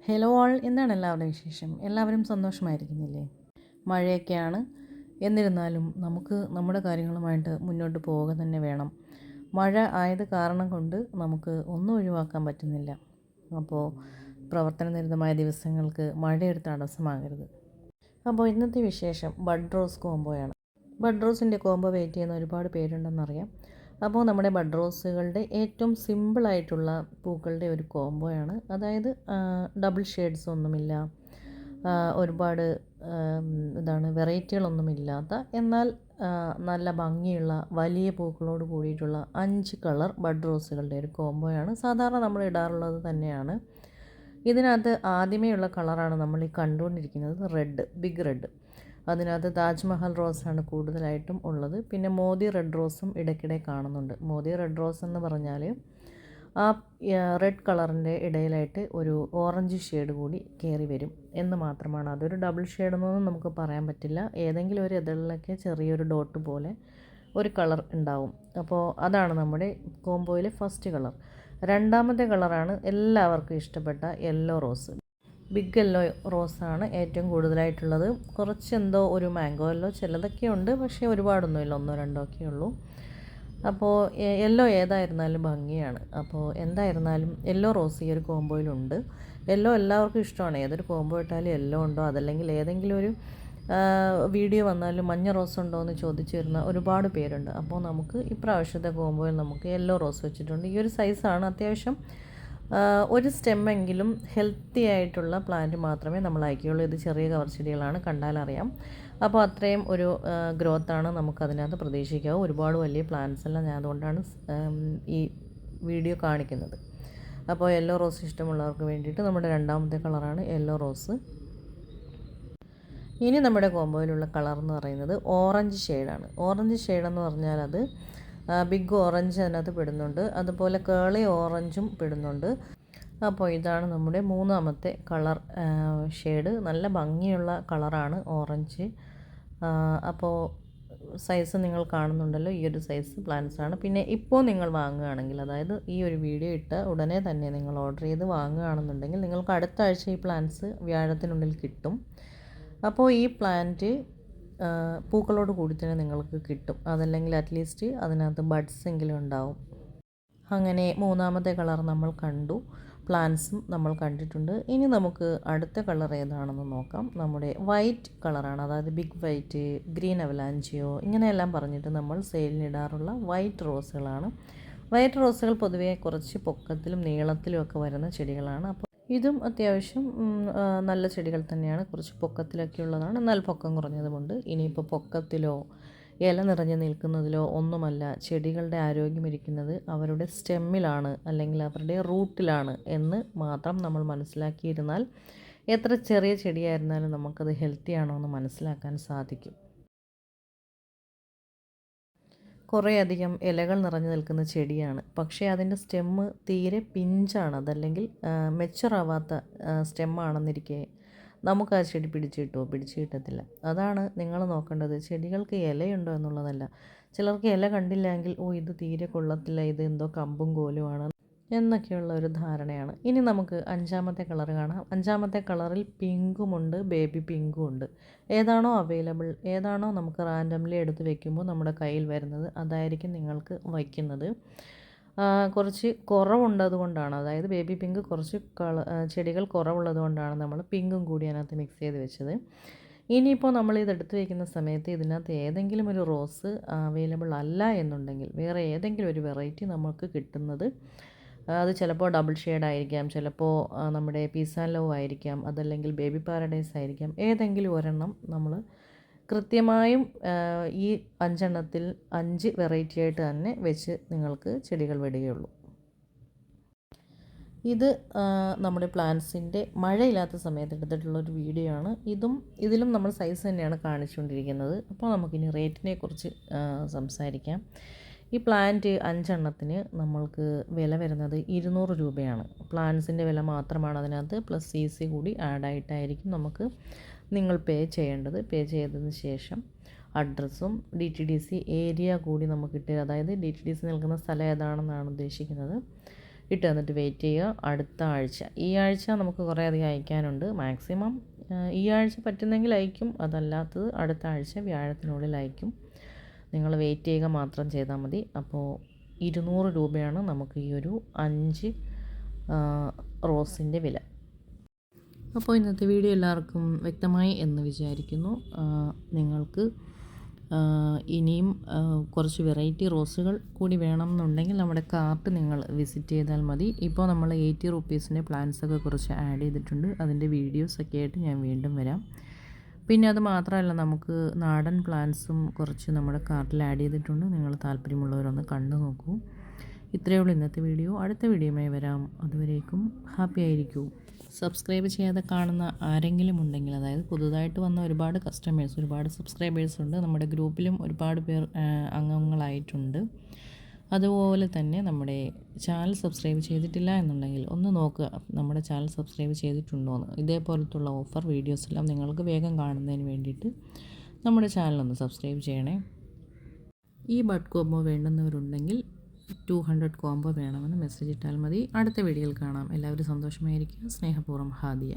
Hello all, എന്താണ് എല്ലാവരുടെയും വിശേഷം? എല്ലാവരും സന്തോഷമായിരിക്കുന്നില്ലേ? മഴയൊക്കെയാണ്. എന്നിരുന്നാലും നമുക്ക് നമ്മുടെ കാര്യങ്ങളുമായിട്ട് മുന്നോട്ട് പോവുക തന്നെ വേണം. മഴ ആയത് കാരണം കൊണ്ട് നമുക്ക് ഒന്നും ഒഴിവാക്കാൻ പറ്റുന്നില്ല. അപ്പോൾ പ്രവർത്തനനിരതമായ ദിവസങ്ങൾക്ക് മഴയൊരു തടസ്സമാകരുത്. അപ്പോൾ ഇന്നത്തെ വിശേഷം ബഡ് റോസ് കോംബോയാണ്. ബഡ് റോസിൻ്റെ കോംബോ വെയിറ്റ് ചെയ്യുന്ന ഒരുപാട് പേരുണ്ടെന്നറിയാം. അപ്പോൾ നമ്മുടെ ബഡ് റോസുകളുടെ ഏറ്റവും സിമ്പിളായിട്ടുള്ള പൂക്കളുടെ ഒരു കോംബോയാണ്. അതായത് ഡബിൾ ഷെയ്ഡ്സ് ഒന്നുമില്ല, ഒരുപാട് വെറൈറ്റികളൊന്നുമില്ലാത്ത, എന്നാൽ നല്ല ഭംഗിയുള്ള വലിയ പൂക്കളോട് കൂടിയിട്ടുള്ള 5 കളർ ബഡ് റോസുകളുടെ ഒരു കോംബോയാണ്. സാധാരണ നമ്മൾ ഇടാറുള്ളത് തന്നെയാണ്. ഇതിനകത്ത് ആദ്യമേയുള്ള കളറാണ് നമ്മൾ ഈ കണ്ടുകൊണ്ടിരിക്കുന്നത്, റെഡ്, ബിഗ് റെഡ്. അതിനകത്ത് താജ്മഹൽ റോസാണ് കൂടുതലായിട്ടും ഉള്ളത്. പിന്നെ മോദി റെഡ് റോസും ഇടയ്ക്കിടെ കാണുന്നുണ്ട്. മോദി റെഡ് റോസ് എന്ന് പറഞ്ഞാൽ ആ റെഡ് കളറിൻ്റെ ഇടയിലായിട്ട് ഒരു ഓറഞ്ച് ഷെയ്ഡ് കൂടി കയറി വരും എന്ന് മാത്രമാണ്. അതൊരു ഡബിൾ ഷെയ്ഡെന്നൊന്നും നമുക്ക് പറയാൻ പറ്റില്ല. ഏതെങ്കിലും ഒരു ഇതളിലൊക്കെ ചെറിയൊരു ഡോട്ട് പോലെ ഒരു കളർ ഉണ്ടാവും. അപ്പോൾ അതാണ് നമ്മുടെ കോംബോയിലെ ഫസ്റ്റ് കളർ. രണ്ടാമത്തെ കളറാണ് എല്ലാവർക്കും ഇഷ്ടപ്പെട്ട യെല്ലോ റോസ്. ബിഗ് യെല്ലോ റോസാണ് ഏറ്റവും കൂടുതലായിട്ടുള്ളത്. കുറച്ചെന്തോ ഒരു മാംഗോ യെല്ലോ ചിലതൊക്കെ ഉണ്ട്, പക്ഷേ ഒരുപാടൊന്നുമില്ല, 1-2 ഒക്കെ ഉള്ളൂ. അപ്പോൾ യെല്ലോ ഏതായിരുന്നാലും ഭംഗിയാണ്. അപ്പോൾ എന്തായിരുന്നാലും യെല്ലോ റോസ് ഈ ഒരു കോംബോയിലുണ്ട്. യെല്ലോ എല്ലാവർക്കും ഇഷ്ടമാണ്. ഏതൊരു കോംബോ ഇട്ടാലും യെല്ലോ ഉണ്ടോ, അതല്ലെങ്കിൽ ഏതെങ്കിലും ഒരു വീഡിയോ വന്നാലും മഞ്ഞ റോസ് ഉണ്ടോ എന്ന് ചോദിച്ചു വരുന്ന ഒരുപാട് പേരുണ്ട്. അപ്പോൾ നമുക്ക് ഇപ്രാവശ്യത്തെ കോംബോയിൽ നമുക്ക് യെല്ലോ റോസ് വെച്ചിട്ടുണ്ട്. ഈ ഒരു സൈസാണ്. അത്യാവശ്യം ഒരു സ്റ്റെമ്മെങ്കിലും ഹെൽത്തി ആയിട്ടുള്ള പ്ലാന്റ് മാത്രമേ നമ്മൾ അയക്കുകയുള്ളൂ. ഇത് ചെറിയ കവർ ചെടികളാണ്, കണ്ടാലറിയാം. അപ്പോൾ അത്രയും ഒരു ഗ്രോത്താണ് നമുക്കതിനകത്ത് പ്രതീക്ഷിക്കാവൂ. ഒരുപാട് വലിയ പ്ലാന്റ്സ് അല്ല, ഞാൻ അതുകൊണ്ടാണ് ഈ വീഡിയോ കാണിക്കുന്നത്. അപ്പോൾ യെല്ലോ റോസ് ഇഷ്ടമുള്ളവർക്ക് വേണ്ടിയിട്ട് നമ്മുടെ രണ്ടാമത്തെ കളറാണ് യെല്ലോ റോസ്. ഇനി നമ്മുടെ കോംബോയിലുള്ള കളർ എന്ന് പറയുന്നത് ഓറഞ്ച് ഷെയ്ഡാണ്. ഓറഞ്ച് ഷെയ്ഡെന്ന് പറഞ്ഞാൽ അത് ബിഗ് ഓറഞ്ച് അതിനകത്ത് പെടുന്നുണ്ട്, അതുപോലെ കേളി ഓറഞ്ചും പെടുന്നുണ്ട്. അപ്പോൾ ഇതാണ് നമ്മുടെ മൂന്നാമത്തെ കളർ ഷെയ്ഡ്. നല്ല ഭംഗിയുള്ള കളറാണ് ഓറഞ്ച്. അപ്പോൾ സൈസ് നിങ്ങൾ കാണുന്നുണ്ടല്ലോ, ഈ ഒരു സൈസ് പ്ലാന്റ്സാണ്. പിന്നെ ഇപ്പോൾ നിങ്ങൾ വാങ്ങുകയാണെങ്കിൽ, അതായത് ഈ ഒരു വീഡിയോ ഇട്ട് ഉടനെ തന്നെ നിങ്ങൾ ഓർഡർ ചെയ്ത് വാങ്ങുകയാണെന്നുണ്ടെങ്കിൽ നിങ്ങൾക്ക് അടുത്ത ആഴ്ച ഈ പ്ലാന്റ്സ് വ്യാഴത്തിനുള്ളിൽ കിട്ടും. അപ്പോൾ ഈ പ്ലാന്റ് പൂക്കളോട് കൂടി തന്നെ നിങ്ങൾക്ക് കിട്ടും. അതല്ലെങ്കിൽ അറ്റ്ലീസ്റ്റ് അതിനകത്ത് ബഡ്സ് എങ്കിലും ഉണ്ടാവും. അങ്ങനെ മൂന്നാമത്തെ കളർ നമ്മൾ കണ്ടു, പ്ലാന്റ്സും നമ്മൾ കണ്ടിട്ടുണ്ട്. ഇനി നമുക്ക് അടുത്ത കളർ ഏതാണെന്ന് നോക്കാം. നമ്മുടെ വൈറ്റ് കളറാണ്. അതായത് ബിഗ് വൈറ്റ്, ഗ്രീൻ അവലാഞ്ചിയോ ഇങ്ങനെയെല്ലാം പറഞ്ഞിട്ട് നമ്മൾ സെയിലിനിടാറുള്ള വൈറ്റ് റോസുകളാണ്. വൈറ്റ് റോസുകൾ പൊതുവേ കുറച്ച് പൊക്കത്തിലും നീളത്തിലും ഒക്കെ വരുന്ന ചെടികളാണ്. അപ്പോൾ ഇതും അത്യാവശ്യം നല്ല ചെടികൾ തന്നെയാണ്. കുറച്ച് പൊക്കത്തിലൊക്കെ ഉള്ളതാണ്, എന്നാൽ പൊക്കം കുറഞ്ഞതുമുണ്ട്. ഇനിയിപ്പോൾ പൊക്കത്തിലോ ഇല നിറഞ്ഞു നിൽക്കുന്നതിലോ ഒന്നുമല്ല ചെടികളുടെ ആരോഗ്യമിരിക്കുന്നത് അവരുടെ സ്റ്റെമ്മിലാണ്, അല്ലെങ്കിൽ അവരുടെ റൂട്ടിലാണ് എന്ന് മാത്രം നമ്മൾ മനസ്സിലാക്കിയിരുന്നാൽ എത്ര ചെറിയ ചെടിയായിരുന്നാലും നമുക്കത് ഹെൽത്തി ആണോ എന്ന് മനസ്സിലാക്കാൻ സാധിക്കും. കുറേയധികം ഇലകൾ നിറഞ്ഞു നിൽക്കുന്ന ചെടിയാണ്, പക്ഷേ അതിൻ്റെ സ്റ്റെമ്മ് തീരെ പിഞ്ചാണ്. അതല്ലെങ്കിൽ മെച്ചുറാവാത്ത സ്റ്റെമ്മാണെന്നിരിക്കെ നമുക്ക് ആ ചെടി പിടിച്ചു കിട്ടുമോ? പിടിച്ചു കിട്ടത്തില്ല. അതാണ് നിങ്ങൾ നോക്കേണ്ടത്. ചെടികൾക്ക് ഇലയുണ്ടോ എന്നുള്ളതല്ല. ചിലർക്ക് ഇല കണ്ടില്ലെങ്കിൽ ഇത് തീരെ കൊള്ളത്തില്ല, ഇത് എന്തോ കമ്പും കോലുമാണ് എന്നൊക്കെയുള്ള ഒരു ധാരണയാണ്. ഇനി നമുക്ക് അഞ്ചാമത്തെ കളർ കാണാം. അഞ്ചാമത്തെ കളറിൽ പിങ്കുമുണ്ട്, ബേബി പിങ്കും ഉണ്ട്. ഏതാണോ അവൈലബിൾ, ഏതാണോ നമുക്ക് റാൻഡംലി എടുത്ത് വെക്കുമ്പോൾ നമ്മുടെ കയ്യിൽ വരുന്നത് അതായിരിക്കും നിങ്ങൾക്ക് വയ്ക്കുന്നത്. കുറച്ച് കുറവുണ്ടത് കൊണ്ടാണ്, അതായത് ബേബി പിങ്ക് കുറച്ച് ചെടികൾ കുറവുള്ളത് കൊണ്ടാണ് നമ്മൾ പിങ്കും കൂടി അതിനകത്ത് മിക്സ് ചെയ്ത് വെച്ചത്. ഇനിയിപ്പോൾ നമ്മൾ ഇതെടുത്ത് വയ്ക്കുന്ന സമയത്ത് ഇതിനകത്ത് ഏതെങ്കിലും ഒരു റോസ് അവൈലബിൾ അല്ല എന്നുണ്ടെങ്കിൽ വേറെ ഏതെങ്കിലും ഒരു വെറൈറ്റി നമുക്ക് കിട്ടുന്നത്, അത് ചിലപ്പോൾ ഡബിൾ ഷെയ്ഡ് ആയിരിക്കാം, ചിലപ്പോൾ നമ്മുടെ പീസ് ആൻഡ് ലവ് ആയിരിക്കാം, അതല്ലെങ്കിൽ ബേബി പാരഡൈസ് ആയിരിക്കാം. ഏതെങ്കിലും ഒരെണ്ണം നമ്മൾ കൃത്യമായും ഈ 5 എണ്ണത്തിൽ 5 വെറൈറ്റി ആയിട്ട് തന്നെ വെച്ച് നിങ്ങൾക്ക് ചെടികൾ വിടുകയുള്ളൂ. ഇത് നമ്മുടെ പ്ലാന്റ്സിൻ്റെ മഴയില്ലാത്ത സമയത്ത് എടുത്തിട്ടുള്ളൊരു വീഡിയോ ആണ്. ഇതിലും നമ്മൾ സൈസ് തന്നെയാണ് കാണിച്ചുകൊണ്ടിരിക്കുന്നത്. അപ്പോൾ നമുക്കിനി റേറ്റിനെ കുറിച്ച് സംസാരിക്കാം. ഈ പ്ലാന്റ് 5 എണ്ണത്തിന് നമ്മൾക്ക് വില വരുന്നത് 200 രൂപയാണ്. പ്ലാന്റ്സിൻ്റെ വില മാത്രമാണ് അതിനകത്ത്, പ്ലസ് CC കൂടി ആഡായിട്ടായിരിക്കും നിങ്ങൾ പേ ചെയ്യേണ്ടത്. പേ ചെയ്തതിന് ശേഷം അഡ്രസ്സും DTDC ഏരിയ കൂടി നമുക്ക് കിട്ടുക, അതായത് DTDC നിൽക്കുന്ന സ്ഥലം ഏതാണെന്നാണ് ഉദ്ദേശിക്കുന്നത്. ഇട്ട് തന്നിട്ട് വെയിറ്റ് ചെയ്യുക. അടുത്ത ആഴ്ച, ഈ ആഴ്ച നമുക്ക് കുറേ അധികം അയക്കാനുണ്ട്. മാക്സിമം ഈ ആഴ്ച പറ്റുന്നെങ്കിൽ അയക്കും, അതല്ലാത്തത് അടുത്ത ആഴ്ച വ്യാഴത്തിനുള്ളിൽ അയക്കും. നിങ്ങൾ വെയിറ്റ് ചെയ്യുക മാത്രം ചെയ്താൽ മതി. അപ്പോൾ 200 രൂപയാണ് നമുക്ക് ഈ ഒരു 5 റോസിൻ്റെ വില. അപ്പോൾ ഇന്നത്തെ വീഡിയോ എല്ലാവർക്കും വ്യക്തമായി എന്ന് വിചാരിക്കുന്നു. നിങ്ങൾക്ക് ഇനിയും കുറച്ച് വെറൈറ്റി റോസുകൾ കൂടി വേണമെന്നുണ്ടെങ്കിൽ നമ്മുടെ കാർട്ട് നിങ്ങൾ വിസിറ്റ് ചെയ്താൽ മതി. ഇപ്പോൾ നമ്മൾ 80 റുപ്പീസിൻ്റെ പ്ലാന്റ്സൊക്കെ കുറച്ച് ആഡ് ചെയ്തിട്ടുണ്ട്. അതിൻ്റെ വീഡിയോസൊക്കെ ആയിട്ട് ഞാൻ വീണ്ടും വരാം. പിന്നെ അത് മാത്രമല്ല, നമുക്ക് നാടൻ പ്ലാന്റ്സും കുറച്ച് നമ്മുടെ കാർട്ടിൽ ആഡ് ചെയ്തിട്ടുണ്ട്. നിങ്ങൾ താല്പര്യമുള്ളവരൊന്ന് കണ്ടു നോക്കൂ. ഇത്രയേ ഉള്ളൂ ഇന്നത്തെ വീഡിയോ. അടുത്ത വീഡിയോയുമായി വരാം. അതുവരേക്കും ഹാപ്പി ആയിരിക്കൂ. സബ്സ്ക്രൈബ് ചെയ്യാതെ കാണുന്ന ആരെങ്കിലും ഉണ്ടെങ്കിൽ, അതായത് പുതുതായിട്ട് വന്ന ഒരുപാട് കസ്റ്റമേഴ്സ്, ഒരുപാട് സബ്സ്ക്രൈബേഴ്സ് ഉണ്ട്. നമ്മുടെ ഗ്രൂപ്പിലും ഒരുപാട് പേർ അംഗങ്ങളായിട്ടുണ്ട്. അതുപോലെ തന്നെ നമ്മുടെ ചാനൽ സബ്സ്ക്രൈബ് ചെയ്തിട്ടില്ല എന്നുണ്ടെങ്കിൽ ഒന്ന് നോക്കുക, നമ്മുടെ ചാനൽ സബ്സ്ക്രൈബ് ചെയ്തിട്ടുണ്ടോ എന്ന്. ഇതേപോലത്തുള്ള ഓഫർ വീഡിയോസെല്ലാം നിങ്ങൾക്ക് വേഗം കാണുന്നതിന് വേണ്ടിയിട്ട് നമ്മുടെ ചാനലൊന്ന് സബ്സ്ക്രൈബ് ചെയ്യണേ. ഈ ബഡ് കോംബോ വേണ്ടുന്നവരുണ്ടെങ്കിൽ 200 കോംബോ വേണമെന്ന് മെസ്സേജ് ഇട്ടാൽ മതി. അടുത്ത വീഡിയോയിൽ കാണാം. എല്ലാവരും സന്തോഷമായിരിക്കുക. സ്നേഹപൂർവ്വം ഹാദിയ.